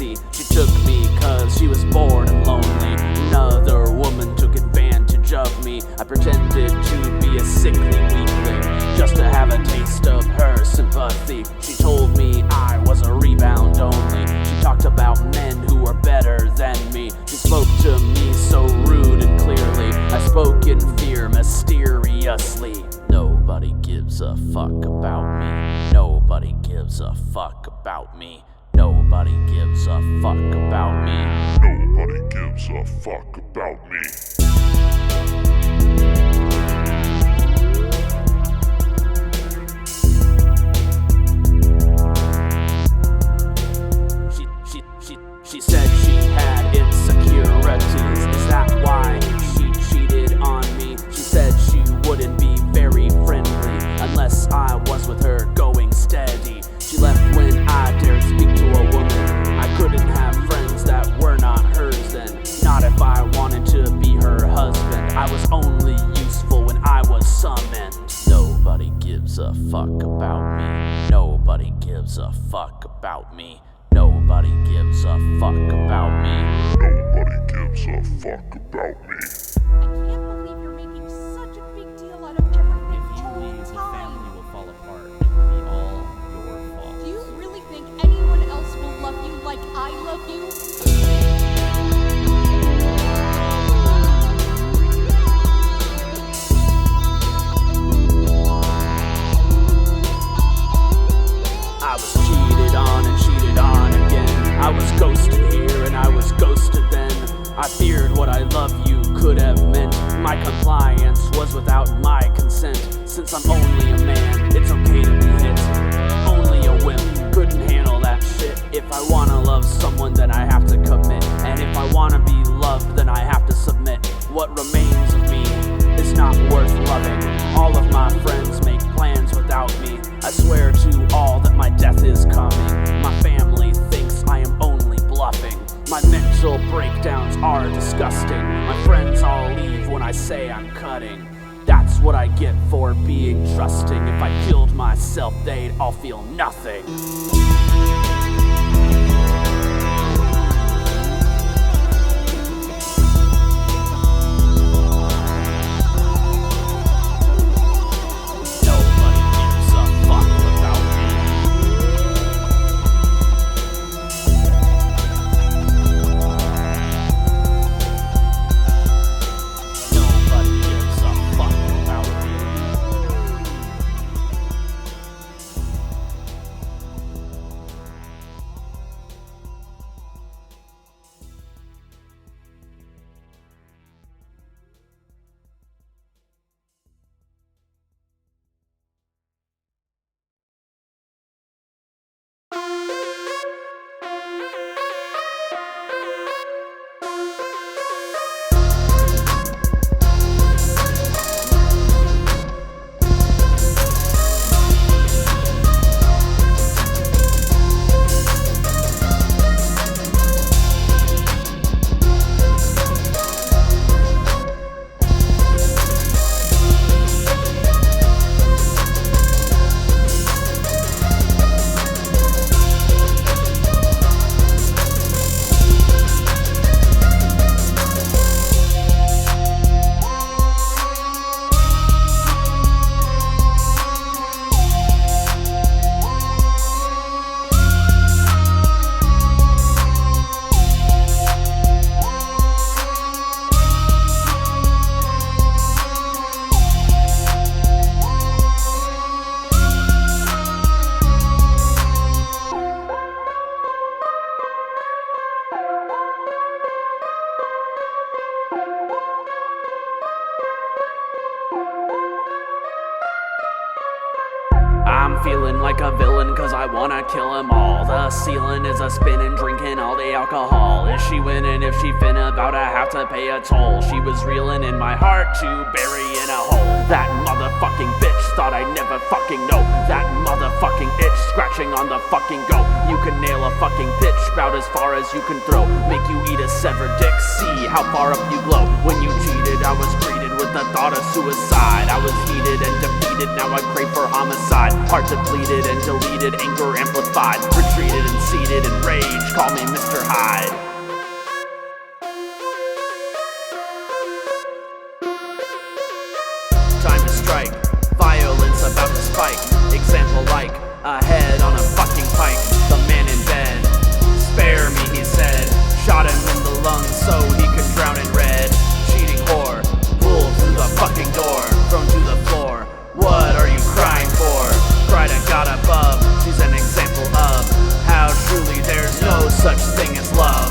crazy. She took me cause she was bored and lonely. Another woman took advantage of me. I pretended to be a sickly weakling just to have a taste of her sympathy. She told me I was a rebound only. She talked about men who were better than me. She spoke to me so rude and clearly. I spoke in fear mysteriously. Nobody gives a fuck about me. Nobody gives a fuck about me. Nobody gives a fuck about me. Nobody gives a fuck about me. She said she had insecurities. Is that why she cheated on me? She said she wouldn't be very friendly unless I was with her going steady. She left when I dared speak to a woman. I couldn't have friends that were not hers then. Not if I wanted to be her husband. I was only useful when I was summoned. Nobody gives a fuck about me. Nobody gives a fuck about me. Nobody gives a fuck about me. Nobody gives a fuck about me. I can't believe you're making such a big deal out of everything. If you leave, the family will fall apart. It will be all your fault. Do you really think anyone else will love you like I love you? I was cheated on and cheated on again. I was ghosted here and I was ghosted then. I feared what I love you could have meant. My compliance was without my consent. Since I'm only a man, it's okay to be hit. Only a wimp couldn't handle that shit. If I wanna love someone, then I have to commit. And if I wanna be loved, then I have to submit. What remains of me is not worth loving. All of my friends make plans without me. I swear to all that my death is coming. My family thinks I am only bluffing. My mental breakdowns are disgusting. My friends all leave when I say I'm cutting. That's what I get for being trusting. If I killed myself, they'd all feel nothing. I'm feeling like a villain cause I wanna kill them all. The ceiling is a spinning, drinking all the alcohol. Is she winning? If she finna about to have to pay a toll. She was reeling in my heart to bury in a hole. That motherfucking bitch thought I'd never fucking know. That motherfucking itch scratching crouching on the fucking go. You can nail a fucking pitch about as far as you can throw. Make you eat a severed dick, see how far up you glow. When you cheated, I was greeted with the thought of suicide. I was heated and defeated, now I crave for homicide. Heart depleted and deleted, anger amplified. Retreated and seated in rage, call me Mr. Hyde. Time to strike, violence about to spike. Example like a head on a fucking pike. The man in bed, spare me, he said. Shot him in the lungs so he could drown in red. Cheating whore, pulled through the fucking door, thrown to the floor. What are you crying for? Cried and got above. She's an example of how truly there's no such thing as love.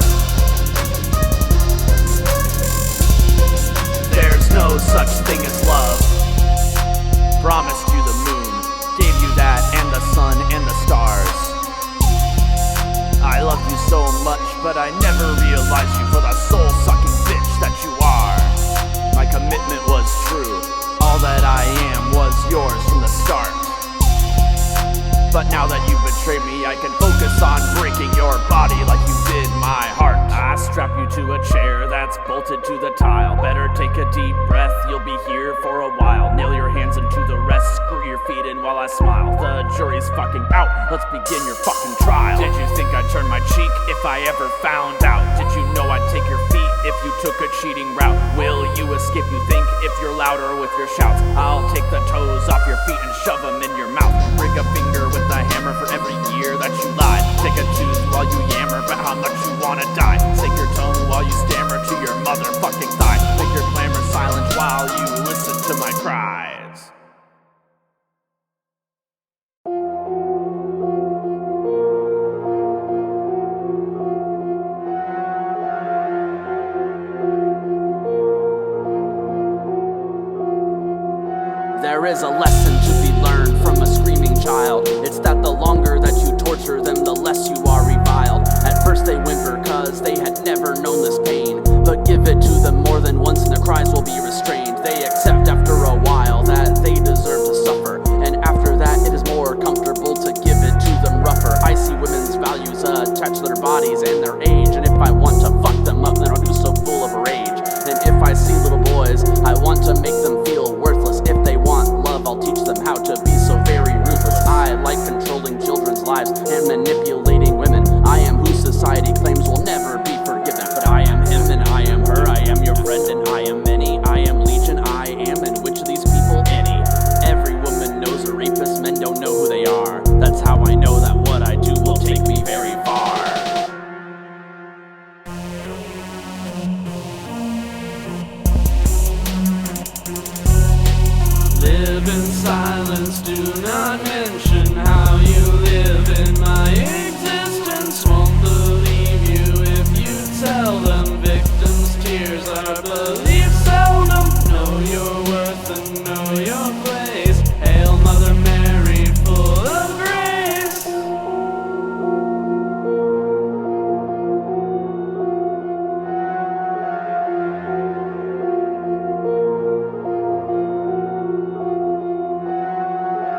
There's no such thing as love. Promised you the moon, gave you that and the sun and the stars. I love you so much, but I never realized you for the soul-sucking bitch that you are. My commitment was true, all that I am was yours from the start. But now that you've betrayed me, I can focus on breaking your body like you did my heart. I strap you to a chair that's bolted to the tile. Better take a deep breath, you'll be here for a while. Nail your hands into the rest, screw your feet in while I smile. The jury's fucking out, let's begin your fucking trial. Did you think I'd turn my cheek if I ever found out? Did you know I'd take your feet if you took a cheating route? Will you escape, you think, if you're louder with your shouts? I'll take the toes off your feet and shove them in your mouth. Break a finger with a hammer for every year that you lied. Take a tooth while you yammer about how much you wanna die. Take your tongue while you stammer to your motherfucking thigh. Make your clamor silent while you listen to my cries. There is a lesson to be learned from a screaming child. It's that the longer that you torture them, the less you are reviled. At first they whimper cause they had never known this pain, but give it to them more than once and their cries will be restrained. They accept after a while that they deserve to suffer, and after that it is more comfortable to give it to them rougher. I see women's values attached to their bodies and their age, and if I want to fuck them up, then I'll do so full of rage. And if I see little boys, I want to make them feel worthless. If they want love, I'll teach them how to be so very ruthless. I like controlling children's lives and manipulating women. I am who society claims will never be forgiven. But I am him and I am her, I am your friend and I am many. I am legion, I am, and which of these people any? Every woman knows a rapist, men don't know who they are. That's how I know that what I do will take me very far. Live in silence, do not mention how you live in my existence. Won't believe you if you tell them victims' tears are believed seldom. Know your worth and know your place. Hail Mother Mary, full of grace.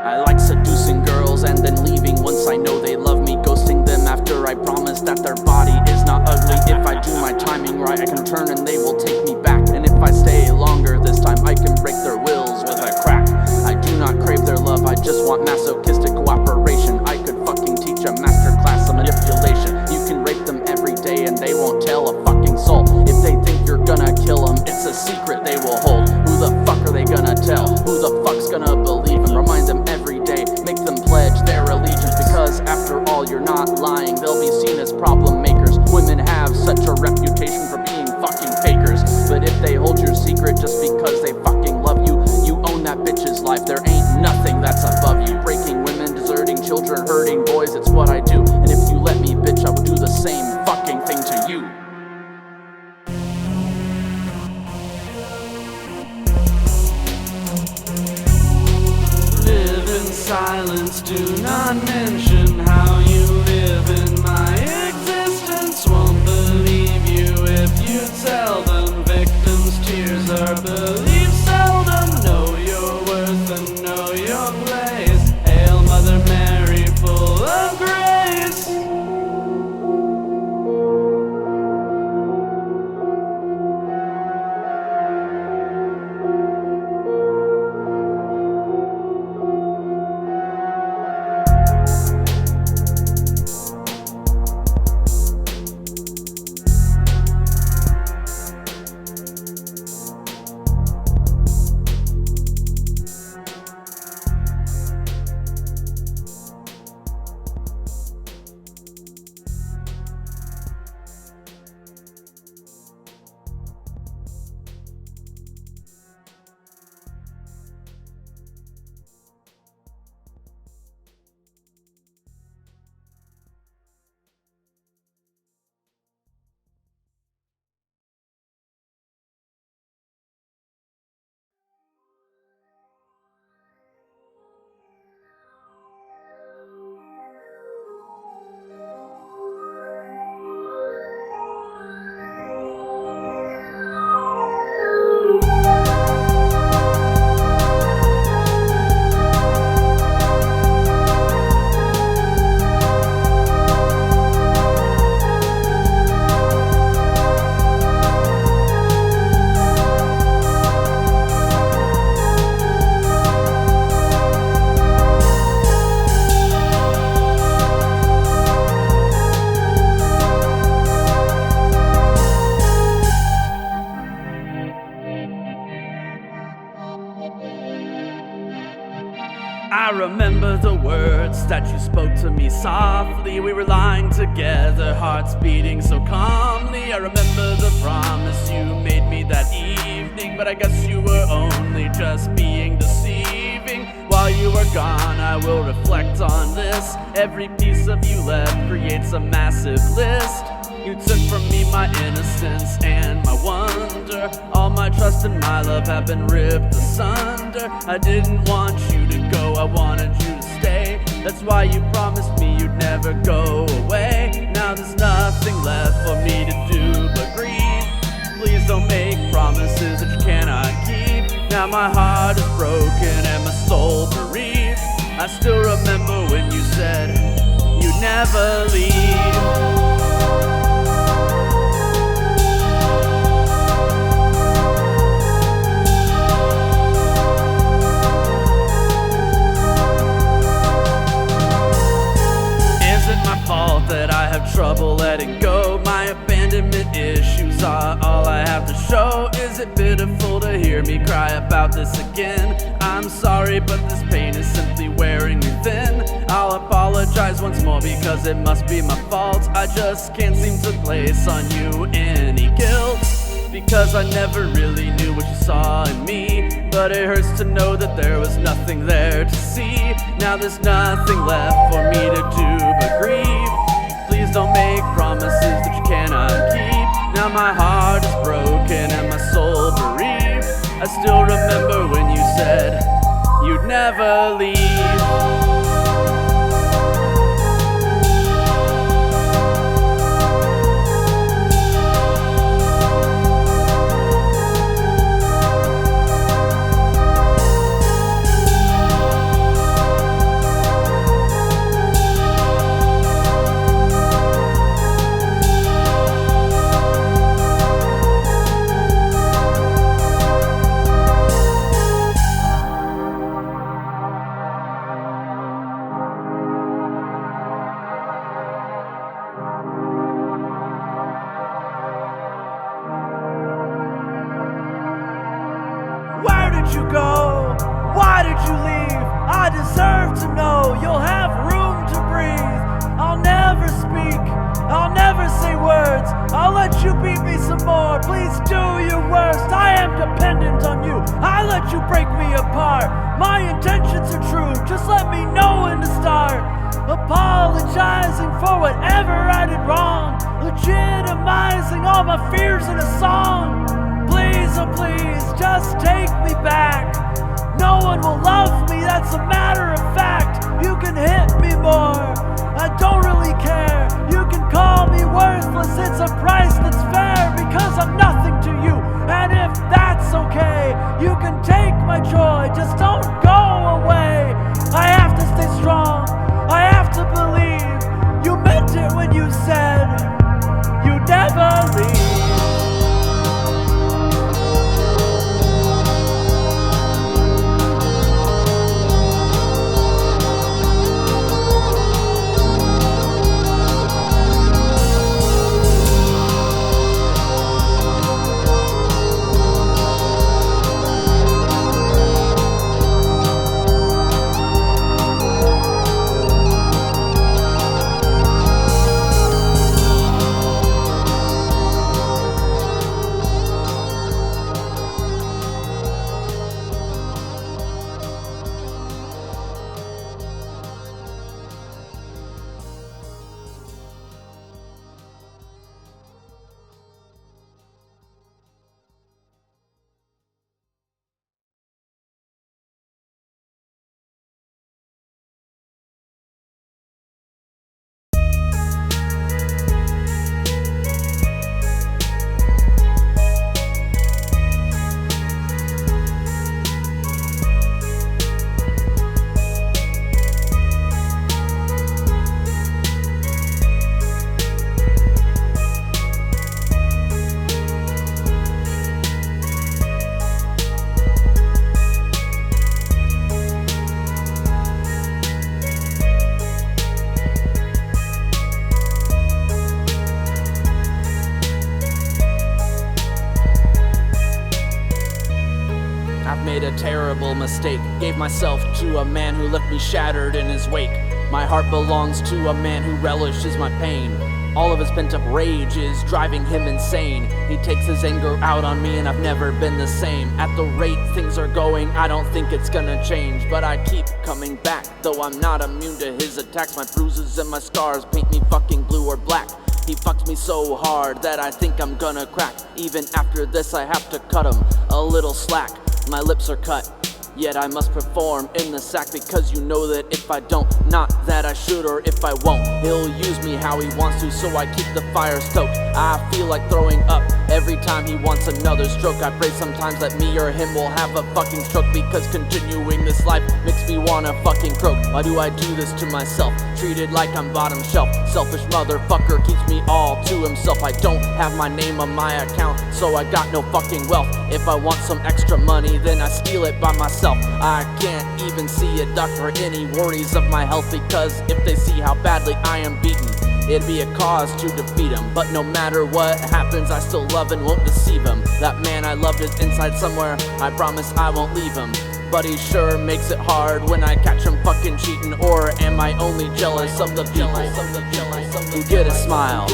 I like seducing girls and then leaving once I know they love me. Ghosting them after I promise that their body is not ugly. If I do my timing right, I can turn and they will take me back. And if I stay longer this time, I can break their wills with a crack. I do not crave their love, I just want masochistic cooperation. I could fucking teach a master class of manipulation. You can rape them every day and they won't tell a fucking soul. If they think you're gonna kill them, it's a secret they will hold. Who the fuck are they gonna tell? Who the fuck's gonna believe them? Remind them every day, make them pledge their allegiance. Because after all, you're not lying, they'll be seen as problem makers. Women have such a reputation for being fucking fakers. But if they hold your secret just because they fucking love you, you own that bitch's life. There ain't nothing that's above you. Breaking women, deserting children, hurting boys, it's what I do. And if you let me, bitch, I will do the same fucking thing to you. Live in silence, do not mention how you live in my existence. Won't believe you if you tell them victims' tears are believed seldom. Know your worth and know your place. Hail Mother Mary, full of the words that you spoke to me softly. We were lying together, hearts beating so calmly. I remember the promise you made me that evening, but I guess you were only just being deceiving. While you were gone, I will reflect on this. Every piece of you left creates a massive list. You took from me my innocence and my wonder. All my trust and my love have been ripped asunder. I didn't want you to go, I wanted you to stay. That's why you promised me you'd never go away. Now there's nothing left for me to do but grieve. Please don't make promises that you cannot keep. Now my heart is broken and my soul bereaved. I still remember when you said you'd never leave. That I have trouble letting go. My abandonment issues are all I have to show. Is it pitiful to hear me cry about this again? I'm sorry, but this pain is simply wearing me thin. I'll apologize once more because it must be my fault. I just can't seem to place on you any guilt, because I never really knew what you saw in me. But it hurts to know that there was nothing there to see. Now there's nothing left for me to do but grieve. Please don't make promises that you cannot keep. Now my heart is broken and my soul bereaved. I still remember when you said you'd never leave. Where did you go? Why did you leave? I deserve to know. You'll have room to breathe. I'll never speak. I'll never say words. I'll let you beat me some more. Please do your worst. I am dependent on you. I let you break me apart. My intentions are true. Just let me know when to start. Apologizing for whatever I did wrong. Legitimizing all my fears in a song. Please, oh please, just take me back. No one will love me, that's a matter of fact. You can hit me more, I don't really care. You can call me worthless, it's a price that's fair. Because I'm nothing to you, and if that's okay, you can take my joy, just don't go away. I have to stay strong, I have to believe. You meant it when you said you'd never leave. made a terrible mistake. Gave myself to a man who left me shattered in his wake. My heart belongs to a man who relishes my pain. All of his pent-up rage is driving him insane. He takes his anger out on me and I've never been the same. At the rate things are going, I don't think it's gonna change. But I keep coming back, though I'm not immune to his attacks. My bruises and my scars paint me fucking blue or black. He fucks me so hard that I think I'm gonna crack. Even after this I have to cut him a little slack. My lips are cut, yet I must perform in the sack. Because you know that if I don't, not that I should or if I won't, he'll use me how he wants to, so I keep the fire stoked. I feel like throwing up every time he wants another stroke. I pray sometimes that me or him will have a fucking stroke, because continuing this life makes me wanna fucking croak. Why do I do this to myself? Treated like I'm bottom shelf. Selfish motherfucker keeps me all to himself. I don't have my name on my account, so I got no fucking wealth. If I want some extra money, then I steal it by myself. I can't even see a doctor for any worries of my health, because if they see how badly I am beaten, it'd be a cause to defeat him. But no matter what happens, I still love and won't deceive him. That man I loved is inside somewhere, I promise I won't leave him. But he sure makes it hard when I catch him fucking cheating. Or am I only jealous of the people who get a smile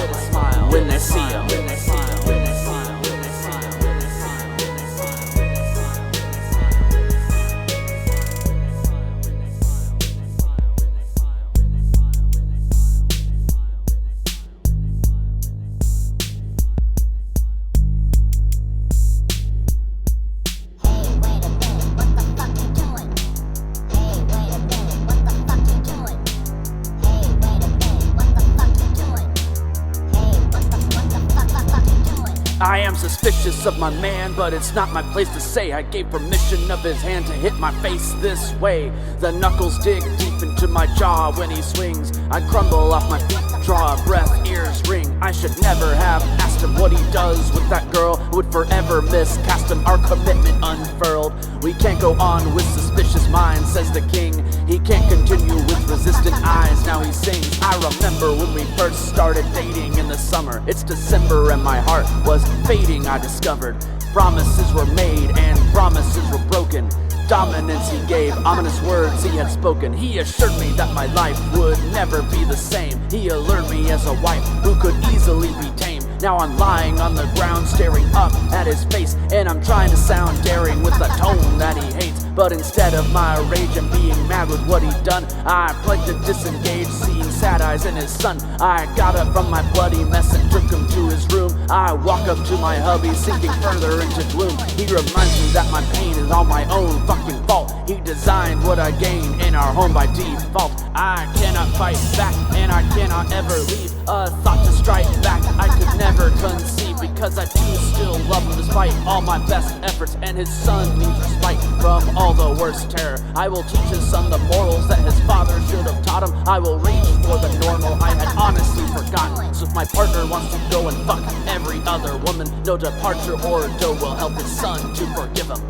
when they see him? I am suspicious of my man, but it's not my place to say. I gave permission of his hand to hit my face this way. The knuckles dig deep into my jaw when he swings. I crumble off my feet, draw a breath, ears ring. I should never have asked him what he does with that girl. Would forever miscast him, our commitment unfurled. We can't go on with suspicious minds, says the king. He can't continue with resistant eyes, now he sings. I remember when we first started dating in the summer. It's December and my heart was fading, I discovered. Promises were made and promises were broken. Dominance he gave, ominous words he had spoken. He assured me that my life would never be the same. He allured me as a wife who could easily be tamed. Now I'm lying on the ground staring up at his face, and I'm trying to sound daring with a tone that he hates. But instead of my rage and being mad with what he'd done, I pledged to disengage, seeing sad eyes in his son. I got up from my bloody mess and took him to his room. I walk up to my hubby, sinking further into gloom. He reminds me that my pain is all my own fucking fault. He designed what I gain in our home by default. I cannot fight back, and I cannot ever leave a thought to strike back. I could never conceive, because I do still love him despite all my best efforts. And his son needs respite from all the worst terror. I will teach his son the morals that his father should have taught him. I will reach for the normal I had honestly forgotten. So if my partner wants to go and fuck every other woman, no departure or dough will help his son to forgive him.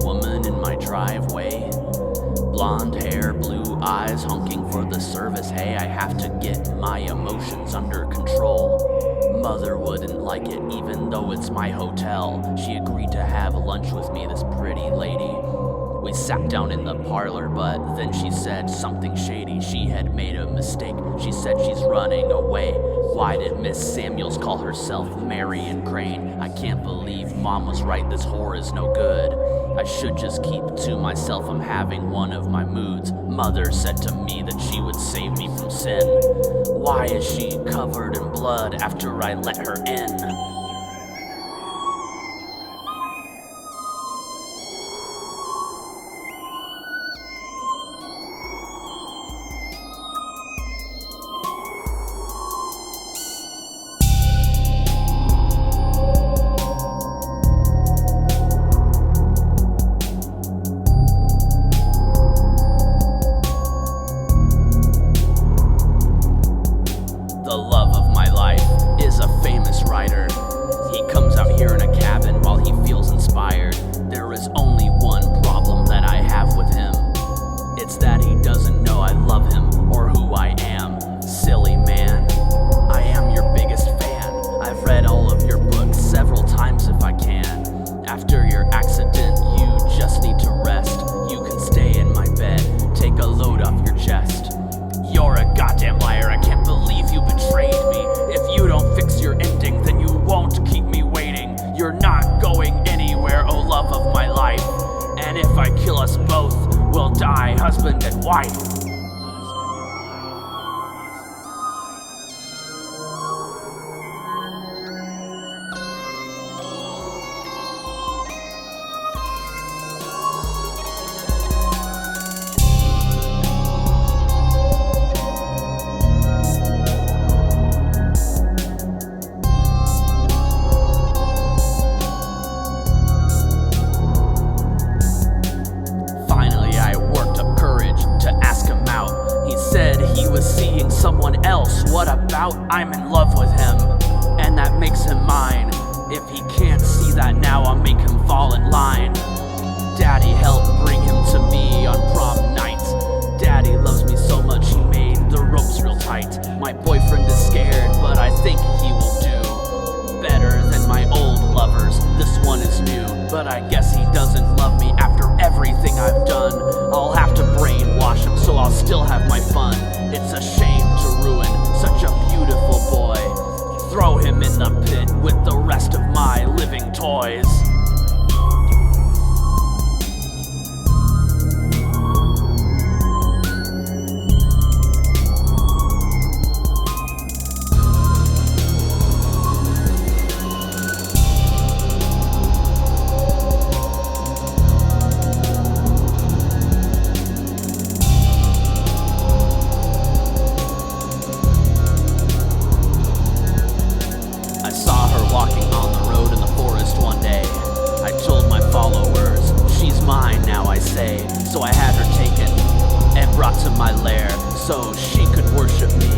Woman in my driveway, blonde hair, blue eyes, honking for the service. Hey, I have to get my emotions under control. Mother wouldn't like it, even though it's my hotel. She agreed to have lunch with me, this pretty lady. We sat down in the parlor, but Then she said something shady, she had made a mistake. She said she's running away. Why did Miss Samuels call herself Marion Crane? I can't believe Mom was right, this whore is no good. I should just keep to myself, I'm having one of my moods. Mother said to me that she would save me from sin. Why is she covered in blood after I let her in? The love of my life is a famous writer. He comes out here in a cabin while he feels inspired. There is only one problem that I have with him. It's that he doesn't know I love him or who I am. Silly man, I am your biggest fan. I've read all of your books several times if I can. After your accident, you just need to rest. You can stay in my bed, take a load off your chest. You're a goddamn liar, I can't believe you betrayed me. If you don't fix your ending, then you won't keep me waiting. You're not going anywhere, oh love of my life. And if I kill us both, we'll die husband and wife. Seeing someone else, what about I'm in love with him, and that makes him mine. If he can't see that now, I'll make him fall in line. Daddy helped bring him to me on prom night. Daddy loves me so much he made the ropes real tight. My boyfriend is scared, but I think he will do better than my old lovers. This one is new, but I guess he doesn't love me after everything I've done. I'll have to brainwash him so I'll still have my fun. It's a shame to ruin such a beautiful boy. Throw him in the pit with the rest of my living toys. Walking on the road in the forest one day, I told my followers, she's mine now I say. So I had her taken and brought to my lair, so she could worship me,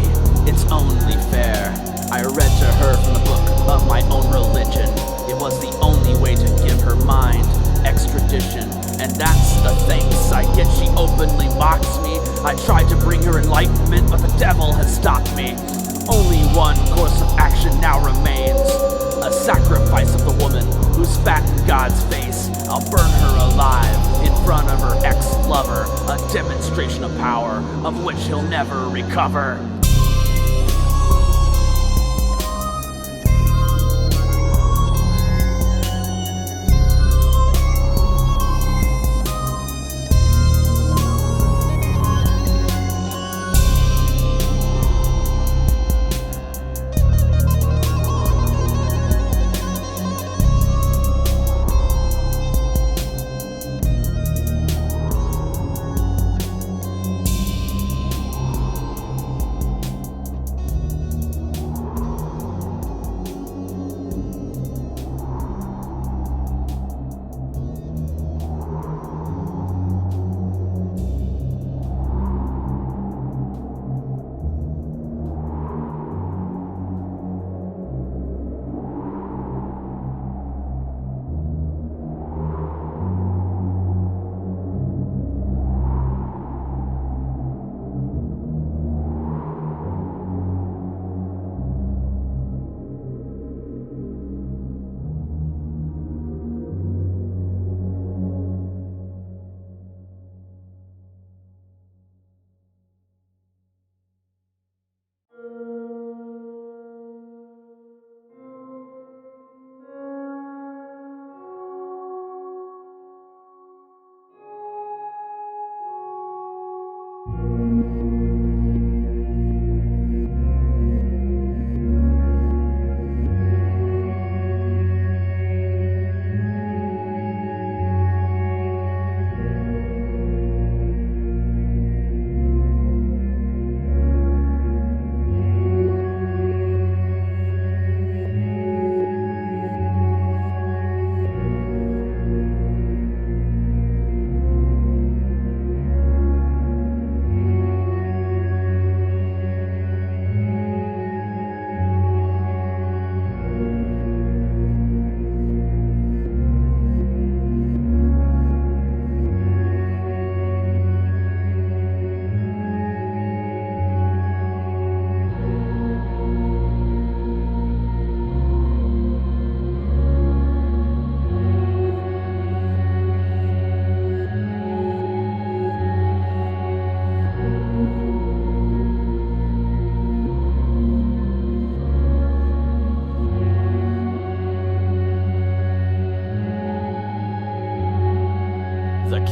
it's only fair. I read to her from the book of my own religion. It was the only way to give her mind extradition. And that's the thanks I get, she openly mocks me. I tried to bring her enlightenment, but the devil has stopped me. Only one course of action now remains, a sacrifice of the woman who spat in God's face. I'll burn her alive in front of her ex-lover, a demonstration of power of which he'll never recover.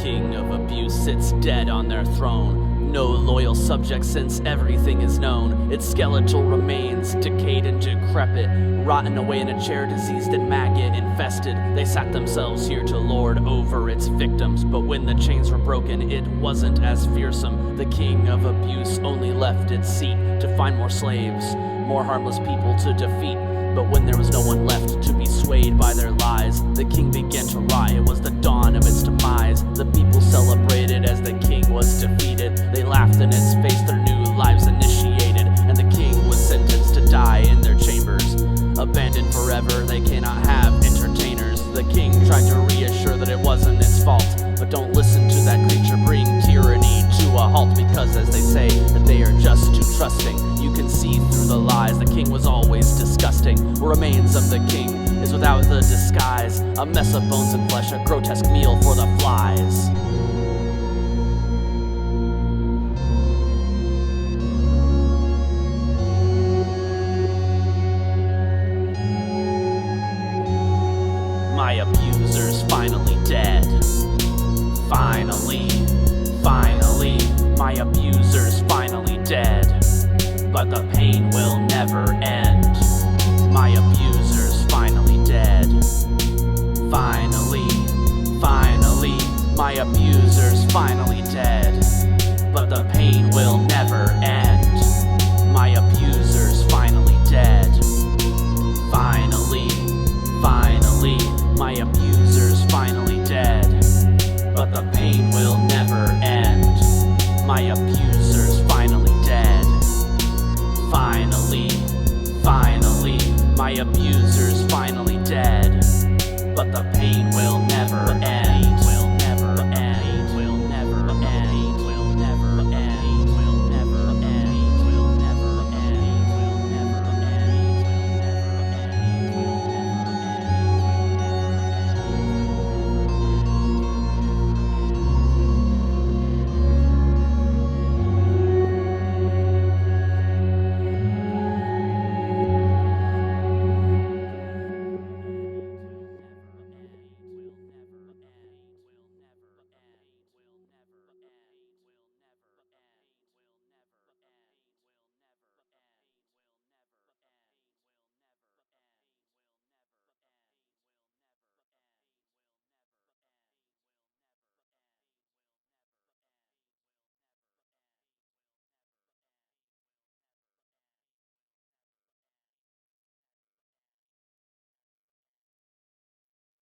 king of abuse sits dead on their throne. No loyal subject since everything is known. Its skeletal remains, decayed and decrepit, rotten away in a chair, diseased and maggot infested. They sat themselves here to lord over its victims, but when the chains were broken, it wasn't as fearsome. The king of abuse only left its seat to find more slaves, more harmless people to defeat. But when there was no one left to be swayed by their lies, the king began to rot. It was the dawn of its demise. The people celebrated as the king was defeated. They laughed in its face, their new lives initiated, and the king was sentenced to die in their chambers. Abandoned forever, they cannot have entertainers. The king tried to reassure that it wasn't its fault, but don't listen to that creature, bring tyranny to a halt, because as they say, that they are just too trusting. You can see through the lies, the king was always disgusting. Remains of the king is without the disguise, a mess of bones and flesh, a grotesque meal for the flies. My abuser's finally dead. Finally, my abuser's finally dead. But the pain will never end. My abuser's finally dead. Finally, my abuser's finally dead. But the pain will never end. My abuser's finally dead. Finally, my abuser's finally dead. But the pain will never end. My abuser's finally dead. Finally, my abuser's finally dead. But the pain will never end.